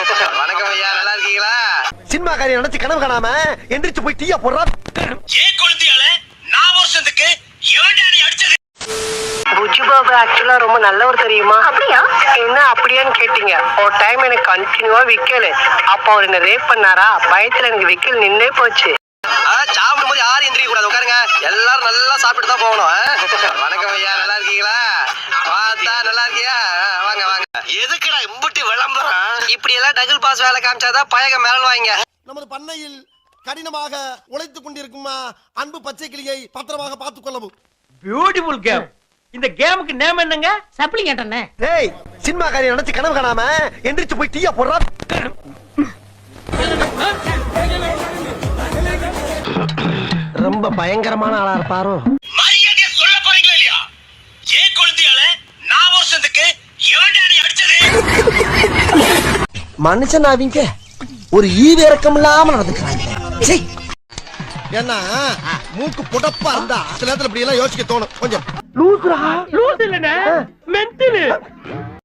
வணக்கம் ஐயா, நல்லா இருக்கீங்களா? சினிமா காரியம் நினைச்சு கனவு காணாம எந்திரிச்சு போய் டீயா போடுறா. ஏன் கொளுத்தியால நான் வருஷத்துக்கு எவன்டானே அடிச்சது? புஜு பாபு ஆக்சுவலா ரொம்ப நல்லவர் தெரியுமா? அப்படியா? என்ன அப்படியான்னு கேட்டீங்க. ஒரு டைம் எனக்கு கண்டினியூவா விக்கல. அப்ப அவர் என்ன ரேப் பண்ணாரா, பயத்துல எனக்கு விக்கல் நின்னே போச்சு. சாப்பிடும் போது யாரும் எந்திரிக்க கூடாது, உட்காருங்க. எல்லாரும் நல்லா சாப்பிட்டு தான் போகணும். வணக்கம் ஐயா, நல்லா இருக்கீங்களா? பார்த்தா நல்லா இருக்கியா? வாங்க வாங்க. எதுக்குடா இம்புட்டி விளம்பரம்? இப்படி எல்லாம் டபுள் பாஸ் வேலை காமிச்சாதான் பயக மேல் வாங்க. நமது பண்ணையில் கடினமாக உழைத்துக் கொண்டிருக்கும் அன்பு பச்சை கிளியை பத்திரமாக பார்த்துக் கொள்ளவும். Beautiful game. இந்த கேமுக்கு நேம் என்னங்க? சப்ளிகேட்டனே. டேய், சினிமா காரியம் நினைச்சு கனவு காணாம எந்திரிச்சு போய் டீயா போடுறா. ரொம்ப பயங்கரமான ஆளா இருப்பாரோ. மரியாதையா சொல்ல போறீங்களா இல்லையா? ஏன் கொளுத்தியால நான் வருஷத்துக்கு எவன்டானே அடிச்சது? மனுஷன் அவங்க ஒரு ஈவிரக்கம் இல்லாம நடந்துக்கிறாங்க. ஏன்னா மூக்கு புடப்பா இருந்தா சில நேரத்துல இப்படி எல்லாம் யோசிக்க தோணும் கொஞ்சம். லூஸ் இல்லனே, மென்டல்.